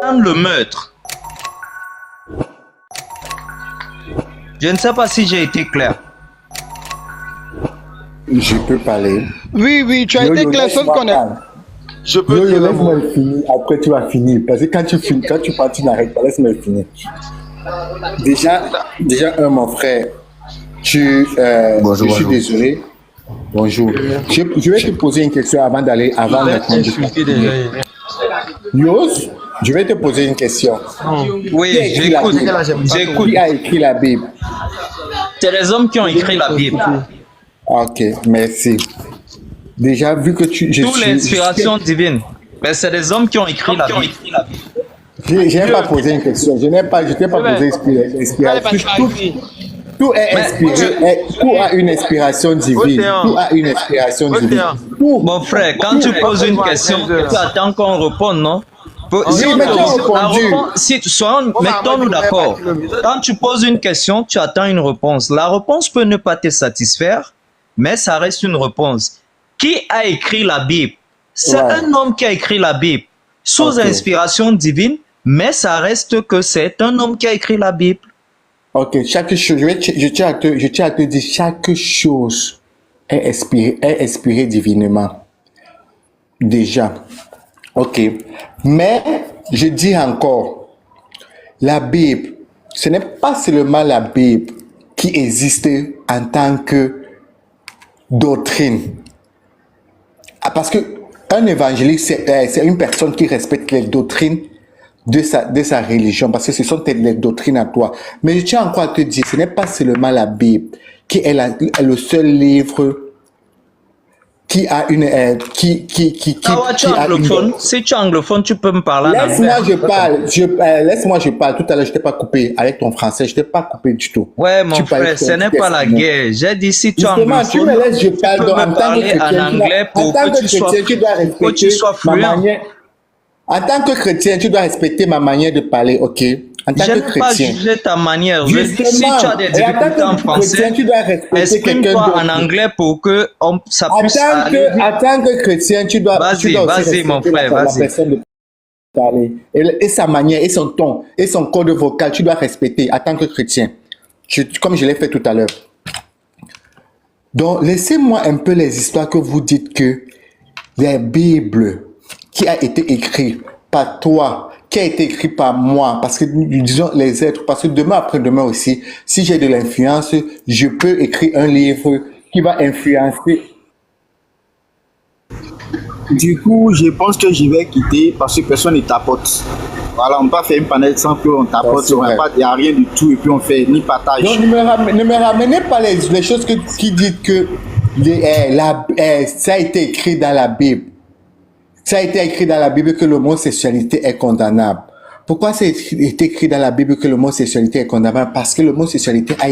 le meurtre. Je ne sais pas si j'ai été clair. Je peux parler. Oui, tu as été clair, sauf qu'on est... Je peux dire un mot. Laisse-moi finir, après tu vas finir. Parce que quand tu pars, tu n'arrêtes pas, laisse-moi finir. Déjà, mon frère, Bonjour, je suis désolé. Bonjour. Je vais te poser une question avant d'aller, avant de Yos, je vais te poser une question. Oui, j'écoute. Qui a écrit la Bible? C'est les hommes qui ont écrit la Bible. Ok, merci. Déjà, vu que D'où l'inspiration divine. Mais c'est les hommes qui ont écrit la Bible. Je n'ai pas posé une question. Je t'ai pas posé l'inspiration. Tout est inspiré. Tout a une inspiration divine. Tout a une inspiration divine. Mon frère, quand tu poses une question, tu attends qu'on réponde, non? Mettons-nous d'accord. Quand tu poses une question, tu attends une réponse. La réponse peut ne pas te satisfaire, mais ça reste une réponse. Qui a écrit la Bible? C'est un homme qui a écrit la Bible sous inspiration divine, mais ça reste que c'est un homme qui a écrit la Bible. Ok, chaque chose, je tiens à te dire, chaque chose est inspirée divinement. Déjà. Ok. Mais, je dis encore, la Bible, ce n'est pas seulement la Bible qui existe en tant que doctrine. Parce que un évangéliste, c'est une personne qui respecte les doctrines de sa religion, parce que ce sont les doctrines à toi. Mais je tiens encore à te dire, ce n'est pas seulement la Bible qui est le seul livre qui a une... Si tu es anglophone, tu peux me parler en anglais. Laisse-moi je parle. Tout à l'heure, je t'ai pas coupé avec ton français. Je t'ai pas coupé du tout. Ouais, mon frère, ce n'est pas la guerre. J'ai dit si tu es anglophone, tu me laisses, je parle. Tu peux me parler en anglais pour que tu sois fluent. En tant que chrétien, tu dois respecter ma manière de parler, ok? En tant je que chrétien. Je n'ai pas jugé ta manière. Je dis, si tu as des difficultés en français, exprime-toi en anglais pour que ça puisse aller. En tant que chrétien, tu dois vas-y, mon frère, vas-y. Parler. Et sa manière, et son ton, et son code vocal, tu dois respecter en tant que chrétien. Comme je l'ai fait tout à l'heure. Donc, laissez-moi un peu les histoires que vous dites que les Bibles qui a été écrit par toi, qui a été écrit par moi, parce que nous disons les êtres, parce que demain après-demain aussi, si j'ai de l'influence, je peux écrire un livre qui va influencer. Du coup, je pense que je vais quitter parce que personne ne tapote. Voilà, on ne peut pas faire une panel sans qu'on tapote, il n'y a rien du tout et puis on fait ni partage. Donc, ne me ramenez pas les choses qui disent que ça a été écrit dans la Bible. Ça a été écrit dans la Bible que l'homosexualité est condamnable. Pourquoi ça a été écrit dans la Bible que l'homosexualité est condamnable? Parce que l'homosexualité a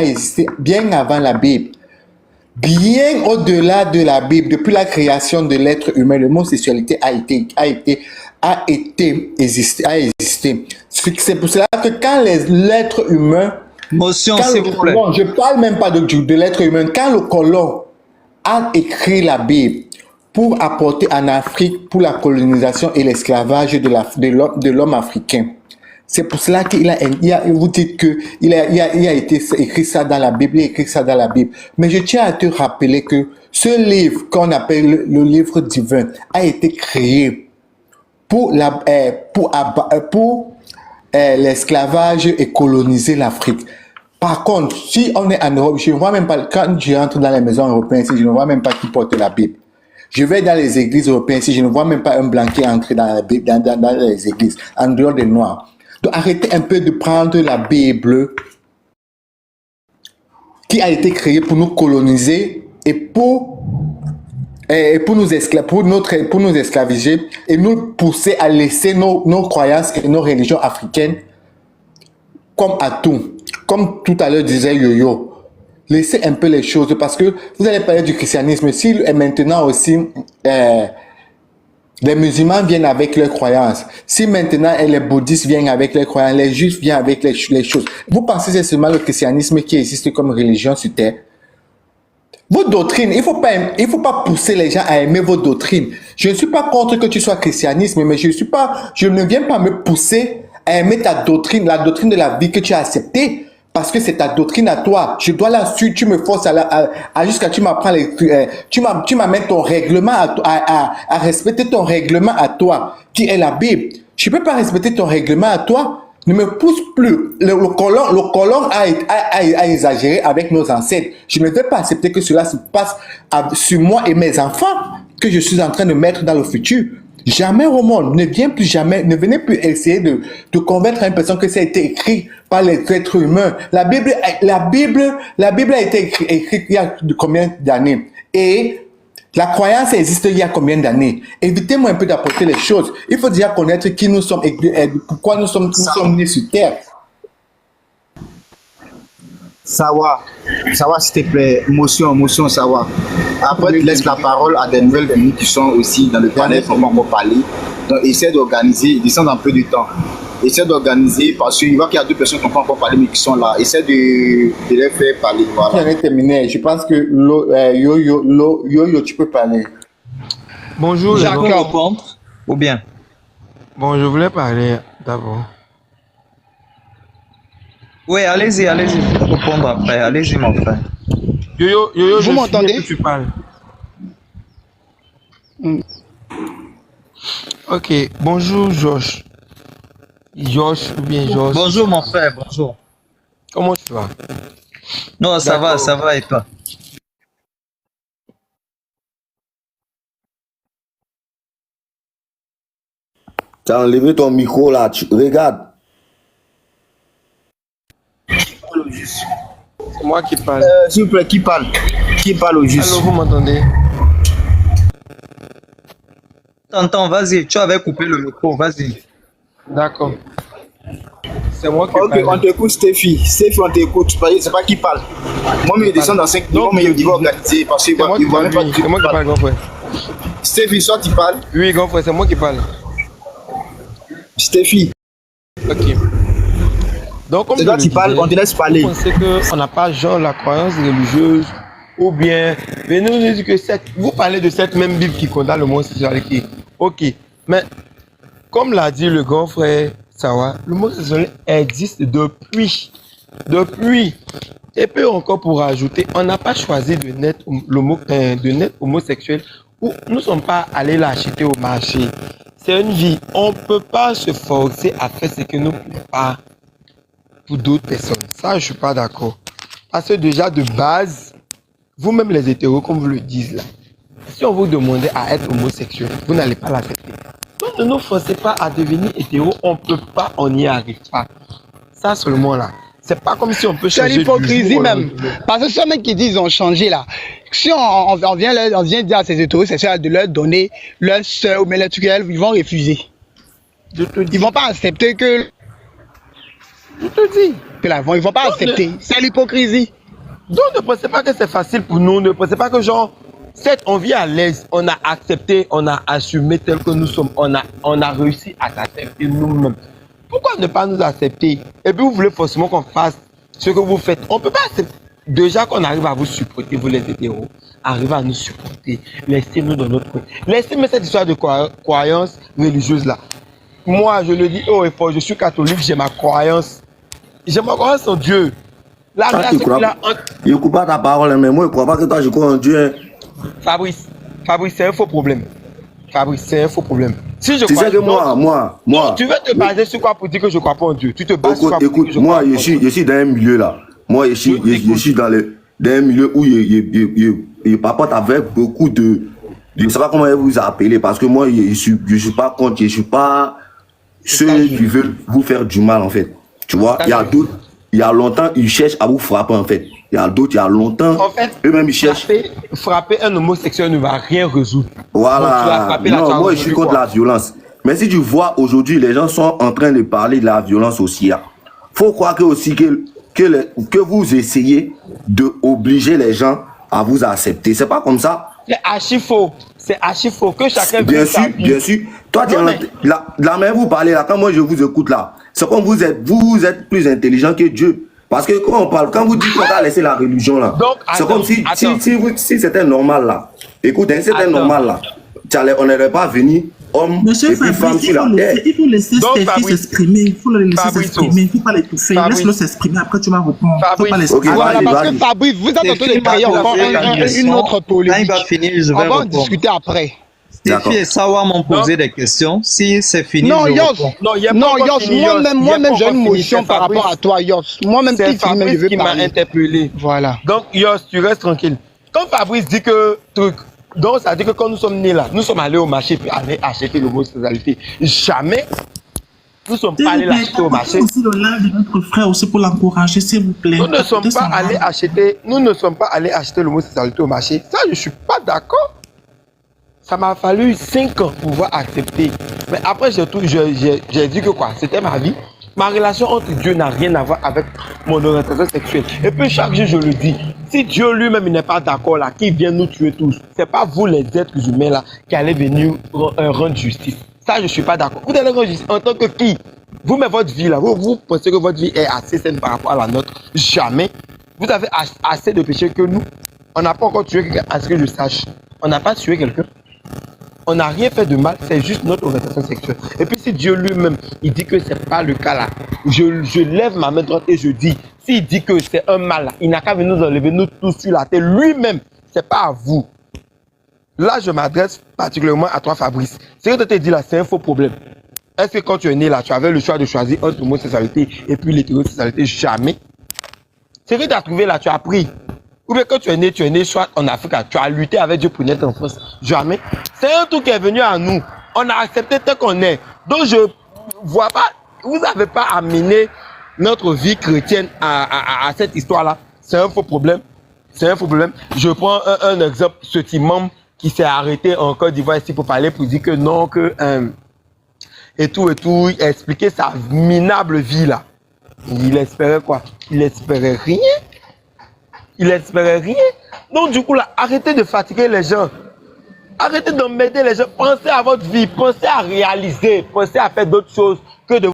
existé bien avant la Bible. Bien au-delà de la Bible, depuis la création de l'être humain, l'homosexualité a existé. C'est pour cela que quand l'être humain... Je parle même pas de l'être humain. Quand le colon a écrit la Bible, pour apporter en Afrique, pour la colonisation et l'esclavage de l'homme africain. C'est pour cela vous dites qu'il a été écrit ça dans la Bible, Mais je tiens à te rappeler que ce livre qu'on appelle le livre divin a été créé pour l'esclavage et coloniser l'Afrique. Par contre, si on est en Europe, je ne vois même pas, quand je rentre dans les maisons européennes, je ne vois même pas qui porte la Bible. Je vais dans les églises européennes, si je ne vois même pas un blanc qui est entré dans les églises, en dehors des noirs. Donc arrêtez un peu de prendre la Bible qui a été créée pour nous coloniser et pour nous esclavager et nous pousser à laisser nos croyances et nos religions africaines comme atout. Comme tout à l'heure disait Yo-Yo. Laissez un peu les choses parce que vous allez parler du christianisme. Si maintenant aussi les musulmans viennent avec leurs croyances, si maintenant les bouddhistes viennent avec leurs croyances, les juifs viennent avec les choses, vous pensez que c'est seulement le christianisme qui existe comme religion sur terre? Vos doctrines, il faut pas pousser les gens à aimer vos doctrines. Je ne suis pas contre que tu sois christianisme, mais je ne viens pas me pousser à aimer ta doctrine, la doctrine de la vie que tu as acceptée, parce que c'est ta doctrine à toi. Je dois la suivre, tu me forces jusqu'à tu m'apprends tu m'amènes ton règlement à respecter ton règlement à toi, qui est la Bible. Je peux pas respecter ton règlement à toi. Ne me pousse plus. Le colon a exagéré avec nos ancêtres. Je ne vais pas accepter que cela se passe sur moi et mes enfants que je suis en train de mettre dans le futur. Jamais au monde, ne viens plus jamais, ne venez plus essayer de convaincre une personne que ça a été écrit par les êtres humains. La Bible a été écrite il y a combien d'années? Et la croyance existe il y a combien d'années? Évitez-moi un peu d'apporter les choses. Il faut déjà connaître qui nous sommes et pourquoi nous sommes nés sur Terre. Savoir, s'il te plaît, motion, savoir. Après, tu laisses la parole à des nouvelles venues qui sont aussi dans le panel, comment on va parler. Donc, essaie d'organiser, descends un peu du temps. Essaie d'organiser, parce qu'il voit qu'il y a deux personnes qui n'ont pas encore parlé, mais qui sont là. Essaie de les faire parler. Voilà. J'en ai terminé. Je pense que Yo, tu peux parler. Bonjour, Je peux répondre ou bien? Bon, je voulais parler d'abord. Oui, allez-y, je vais répondre après. Allez-y, mon frère. Yo, Vous m'entendez? Tu parles. Ok, bonjour Josh. Josh ou bien Josh. Bonjour, mon frère, bonjour. Comment tu vas? Non, ça va, et toi? Tu as enlevé ton micro là, regarde. C'est moi qui parle. S'il vous plaît, qui parle? Qui parle au juste? Allô, vous m'entendez? T'entends, vas-y, tu avais coupé le micro, vas-y. D'accord. C'est moi qui Ok, parle. on t'écoute, Stéphie. Stéphie, on t'écoute. C'est pas qui parle. Moi, je descends dans 5 minutes, mais il va organiser parce qu'il C'est moi ne qui voit parle, même pas c'est moi qui parle, grand frère. Stéphie, soit tu parles. Oui, grand frère, c'est moi qui parle. Stéphie, Ok. Donc, comme c'est je toi le qui parles, disais, on te laisse parler. vous pensez qu'on n'a pas genre la croyance religieuse ou bien venez nous dire que vous parlez de cette même Bible qui condamne le homosexualité. Ok, mais comme l'a dit le grand frère Sawa, l'homosexualité existe depuis. Et puis encore pour ajouter, on n'a pas choisi de naître homosexuel ou nous ne sommes pas allés l'acheter au marché. C'est une vie. On ne peut pas se forcer à faire ce que nous ne pouvons pas pour d'autres personnes. Ça, je ne suis pas d'accord. Parce que déjà, de base, vous-même les hétéros, comme vous le dites là, si on vous demandait à être homosexuel, vous n'allez pas l'accepter. Donc, ne nous forcez pas à devenir hétéro. On ne peut pas, on n'y arrive pas. Ça seulement là. C'est pas comme si on peut C'est changer. l'hypocrisie même. Parce que ceux mecs qui disent ils ont changé là. Si on vient dire à ces hétérosexuels de leur donner leur soeur ou leur truc, ils vont refuser. Ils vont pas accepter que. Je te dis. Ils vont pas accepter. C'est l'hypocrisie. Donc ne pensez pas que c'est facile pour nous. Ne pensez pas que genre, on vit à l'aise, on a accepté, on a assumé tel que nous sommes, on a réussi à s'accepter nous-mêmes. Pourquoi ne pas nous accepter? Et puis vous voulez forcément qu'on fasse ce que vous faites. On ne peut pas accepter. Déjà qu'on arrive à vous supporter, vous les hétéros, arrivez à nous supporter. Laissez-nous dans notre coin. Laissez-moi cette histoire de croyance religieuse là. Moi, je le dis haut et fort, je suis catholique, j'ai ma croyance. J'ai ma croyance en Dieu. La grâce est là. Je ne coupe pas ta parole, mais moi je ne crois pas que toi je crois en Dieu. Fabrice, c'est un faux problème. Fabrice, c'est un faux problème. Si je Tu crois, sais que moi. Tu veux te baser sur quoi pour dire que je ne crois pas en Dieu? Tu te bases sur quoi pour dire que je moi, crois pas en Dieu? je suis dans un milieu là. Moi, je suis dans un milieu où je papote avec beaucoup de. Je ne sais pas comment vous appeler parce que moi, je ne suis pas contre, je ne suis pas ceux qui veulent vous faire du mal en fait. Tu vois, il y a d'autres, il y a longtemps, ils cherchent à vous frapper en fait. Il y a d'autres, il y a longtemps, en fait, eux-mêmes ils cherchent. Frapper un homosexuel ne va rien résoudre. Voilà. Non, moi je suis contre la violence. Mais si tu vois aujourd'hui, les gens sont en train de parler de la violence aussi. Il faut croire que aussi que vous essayez d'obliger les gens à vous accepter. C'est pas comme ça. C'est archi faux. C'est archi faux. Que chacun bien sûr. Toi, la manière vous parlez là, quand moi je vous écoute là, c'est comme vous êtes plus intelligent que Dieu. Parce que quand vous dites qu'on a laissé la religion là, c'est comme si c'était normal là. Écoute, si c'était normal là, on n'aurait pas venu homme et puis femme sur la terre. Il faut laisser Stéphie s'exprimer. Il faut le laisser s'exprimer. Il ne faut pas l'étouffer. Laisse-le s'exprimer. Après, tu vas répondre. Voilà, parce que Fabrice, vous êtes en train de créer encore une autre polémique. Quand il va finir, je vais On va en répondre. discuter après. Stéphie et Sawa m'ont posé des questions. Si c'est fini, Non, je Yos, réponds. moi-même, j'ai une motion par rapport à toi, Yos. Moi-même, C'est si tu me Fabrice veux qui m'a parler. interpellé. Voilà. Donc, Yos, tu restes tranquille. Quand Fabrice dit que truc, donc ça veut dire que quand nous sommes nés là, nous sommes allés au marché pour aller acheter l'homosexualité. Jamais nous ne sommes pas allés l'acheter au marché. aussi le live de notre frère aussi pour l'encourager, s'il vous plaît. Nous ne sommes pas allés acheter l'homosexualité au marché. Ça, je ne suis pas d'accord. Ça m'a fallu 5 ans pour pouvoir accepter. Mais après, j'ai dit que quoi, c'était ma vie. Ma relation entre Dieu n'a rien à voir avec mon orientation sexuelle. Et puis chaque jour, je le dis, si Dieu lui-même n'est pas d'accord là, qui vient nous tuer tous, c'est pas vous les êtres humains là qui allez venir rendre justice. Ça, je ne suis pas d'accord. Vous allez rendre justice en tant que qui? Vous, mais votre vie là, vous pensez que votre vie est assez saine par rapport à la nôtre? Jamais. Vous avez assez de péchés que nous. On n'a pas encore tué quelqu'un, à ce que je sache. On n'a pas tué quelqu'un. On n'a rien fait de mal, c'est juste notre orientation sexuelle. Et puis si Dieu lui-même, il dit que c'est pas le cas là, je lève ma main droite et je dis, s'il dit que c'est un mal là, il n'a qu'à venir nous enlever, nous tous sur la terre, lui-même, c'est pas à vous. Là, je m'adresse particulièrement à toi, Fabrice. Ce que tu t'es dit là, c'est un faux problème. Est-ce que quand tu es né là, tu avais le choix de choisir entre l'homosexualité et puis l'hétérosexualité? Jamais. Ce que tu as trouvé là, tu as pris. Ou bien quand tu es né soit en Afrique, tu as lutté avec Dieu pour naître en France. Jamais. C'est un truc qui est venu à nous. On a accepté tel qu'on est. Donc je vois pas, vous n'avez pas amené notre vie chrétienne à cette histoire-là. C'est un faux problème. C'est un faux problème. Je prends un exemple, ce imam qui s'est arrêté en Côte d'Ivoire ici pour parler, pour dire que non, que et tout, expliquer sa minable vie là. Il espérait quoi? Il espérait rien. Il espérait rien. Donc du coup là, arrêtez de fatiguer les gens. Arrêtez d'emmerder les gens. Pensez à votre vie, pensez à réaliser, pensez à faire d'autres choses que de